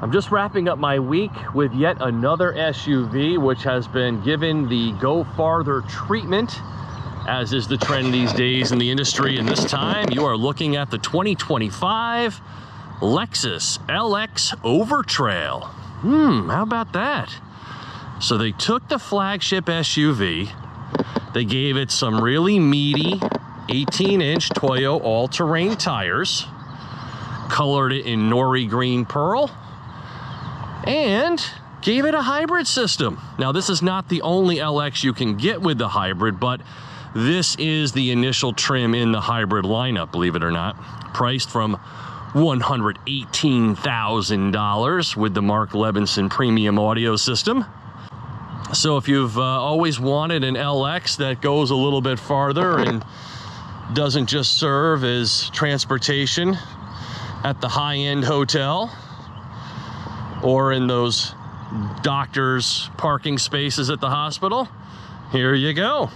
I'm just wrapping up my week with yet another SUV, which has been given the go farther treatment, as is the trend these days in the industry. And this time you are looking at the 2025 Lexus LX Overtrail. How about that? So they took the flagship SUV, they gave it some really meaty 18-inch Toyo all-terrain tires, colored it in nori green pearl, and gave it a hybrid system. Now, this is not the only LX you can get with the hybrid, but this is the initial trim in the hybrid lineup, believe it or not. Priced from $118,000 with the Mark Levinson premium audio system. So if you've always wanted an LX that goes a little bit farther and doesn't just serve as transportation at the high-end hotel or in those doctors' parking spaces at the hospital, here you go.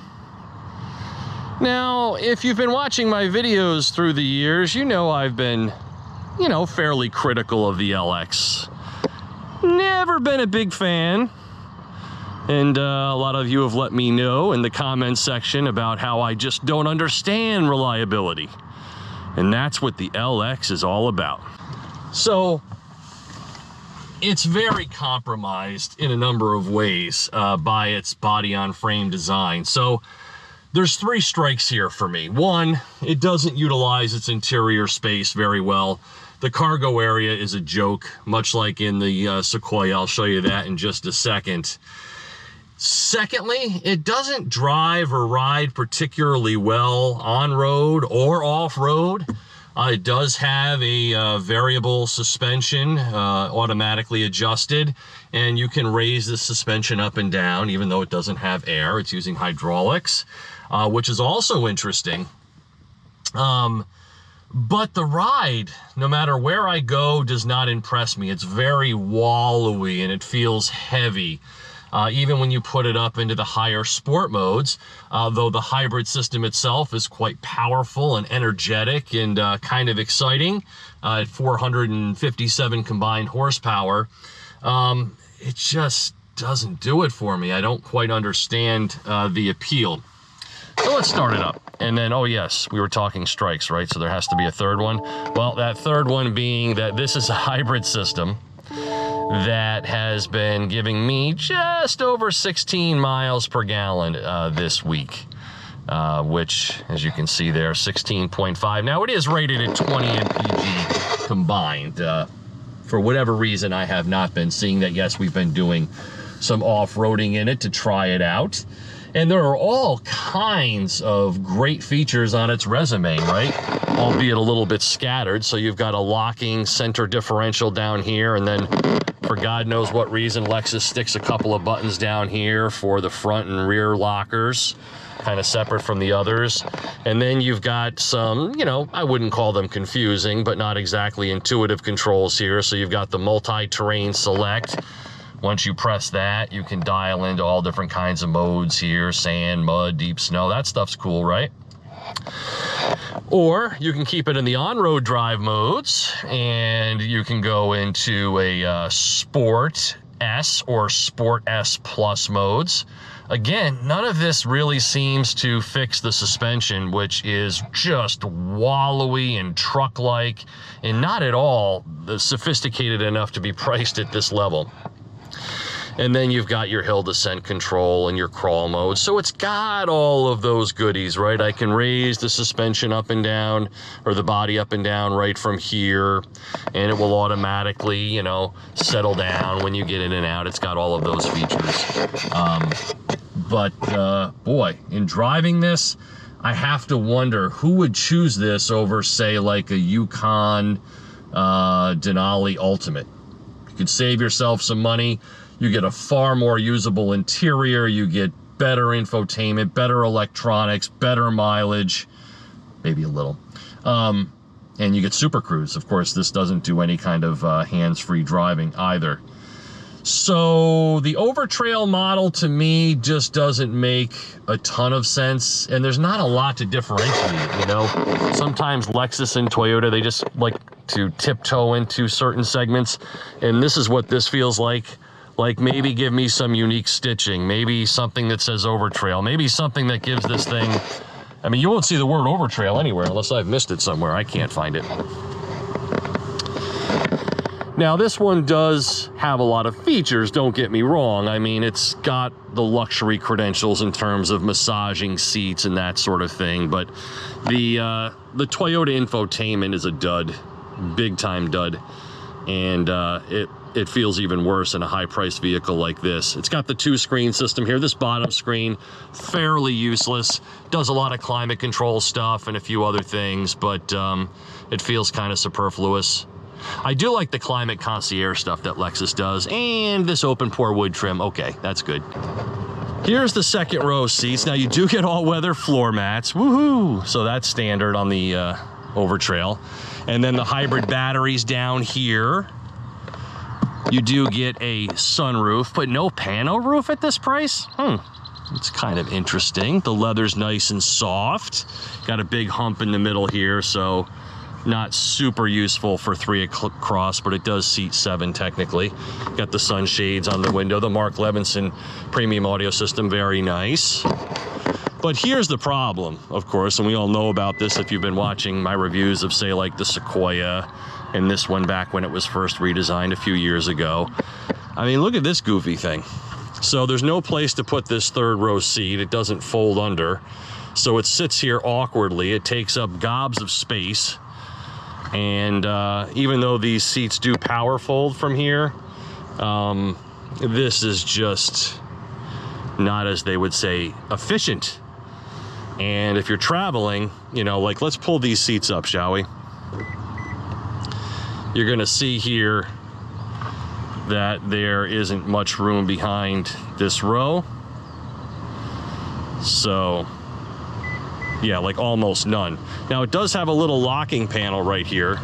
Now, if you've been watching my videos through the years, you know I've been, fairly critical of the LX. Never been a big fan. And a lot of you have let me know in the comments section about how I just don't understand reliability. And that's what the LX is all about. So, it's very compromised in a number of ways by its body-on-frame design. So there's three strikes here for me. One, it doesn't utilize its interior space very well. The cargo area is a joke, much like in the Sequoia. I'll show you that in just a second. Secondly, it doesn't drive or ride particularly well on-road or off-road. It does have a variable suspension, automatically adjusted, and you can raise the suspension up and down, even though it doesn't have air. It's using hydraulics, which is also interesting. But the ride, no matter where I go, does not impress me. It's very wallowy and it feels heavy. Even when you put it up into the higher sport modes, though the hybrid system itself is quite powerful and energetic and kind of exciting at 457 combined horsepower, it just doesn't do it for me. I don't quite understand the appeal. So let's start it up. And then, oh yes, we were talking strikes, right? So there has to be a third one. Well, that third one being that this is a hybrid system that has been giving me just over 16 miles per gallon this week, which, as you can see there, 16.5. Now, it is rated at 20 mpg combined. For whatever reason, I have not been seeing that. Yes, we've been doing some off-roading in it to try it out. And there are all kinds of great features on its resume, right? Albeit a little bit scattered. So you've got a locking center differential down here, and then for God knows what reason, Lexus sticks a couple of buttons down here for the front and rear lockers, kind of separate from the others. And then you've got some, I wouldn't call them confusing, but not exactly intuitive controls here. So you've got the multi-terrain select. Once you press that, you can dial into all different kinds of modes here: sand, mud, deep snow. That stuff's cool, right? Or you can keep it in the on-road drive modes, and you can go into a Sport S or Sport S Plus modes. Again, none of this really seems to fix the suspension, which is just wallowy and truck-like, and not at all sophisticated enough to be priced at this level. And then you've got your hill descent control and your crawl mode. So it's got all of those goodies, right? I can raise the suspension up and down, or the body up and down right from here, and it will automatically, settle down when you get in and out. It's got all of those features. But boy, in driving this, I have to wonder who would choose this over, say, like a Yukon Denali Ultimate. You could save yourself some money. You get a far more usable interior, you get better infotainment, better electronics, better mileage, maybe a little. And you get Super Cruise. Of course, this doesn't do any kind of hands-free driving either. So the Overtrail model to me just doesn't make a ton of sense, and there's not a lot to differentiate, Sometimes Lexus and Toyota, they just like to tiptoe into certain segments. And this is what this feels like. Like maybe give me some unique stitching, maybe something that says Overtrail, maybe something that gives this thing, I mean, you won't see the word Overtrail anywhere unless I've missed it somewhere. I can't find it. Now, this one does have a lot of features, don't get me wrong. I mean, it's got the luxury credentials in terms of massaging seats and that sort of thing, but the Toyota Infotainment is a dud, big time dud, and it feels even worse in a high-priced vehicle like this. It's got the 2-screen system here. This bottom screen, fairly useless, does a lot of climate control stuff and a few other things, but it feels kind of superfluous. I do like the climate concierge stuff that Lexus does, and this open pore wood trim. Okay, that's good. Here's the second row seats. Now, you do get all-weather floor mats. Woohoo! So that's standard on the Overtrail. And then the hybrid batteries down here. You do get a sunroof, but no pano roof at this price? It's kind of interesting. The leather's nice and soft. Got a big hump in the middle here, so not super useful for 3 across, but it does seat 7 technically. Got the sunshades on the window. The Mark Levinson premium audio system, very nice. But here's the problem, of course, and we all know about this if you've been watching my reviews of, say, like the Sequoia and this one back when it was first redesigned a few years ago. I mean, look at this goofy thing. So there's no place to put this third row seat. It doesn't fold under. So it sits here awkwardly. It takes up gobs of space. And even though these seats do power fold from here, this is just not, as they would say, efficient. And if you're traveling, you know, like, let's pull these seats up, shall we? You're gonna see here that there isn't much room behind this row. So, yeah, like almost none. Now, it does have a little locking panel right here.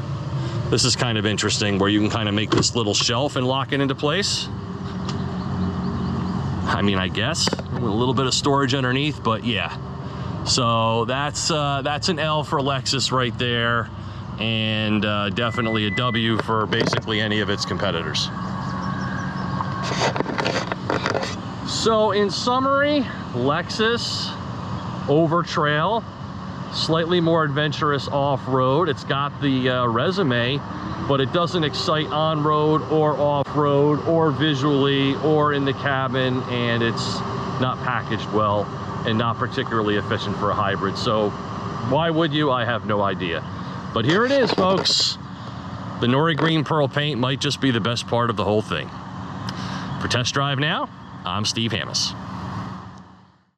This is kind of interesting, where you can kind of make this little shelf and lock it into place. I mean, I guess, with a little bit of storage underneath, but yeah. So that's an L for Lexus right there, and definitely a W for basically any of its competitors. So in summary, Lexus Overtrail, slightly more adventurous off-road. It's got the resume, but it doesn't excite on-road or off-road or visually or in the cabin, and it's not packaged well and not particularly efficient for a hybrid. So why would you? I have no idea. But here it is, folks. The Nori Green Pearl paint might just be the best part of the whole thing. For Test Drive Now, I'm Steve Hammis.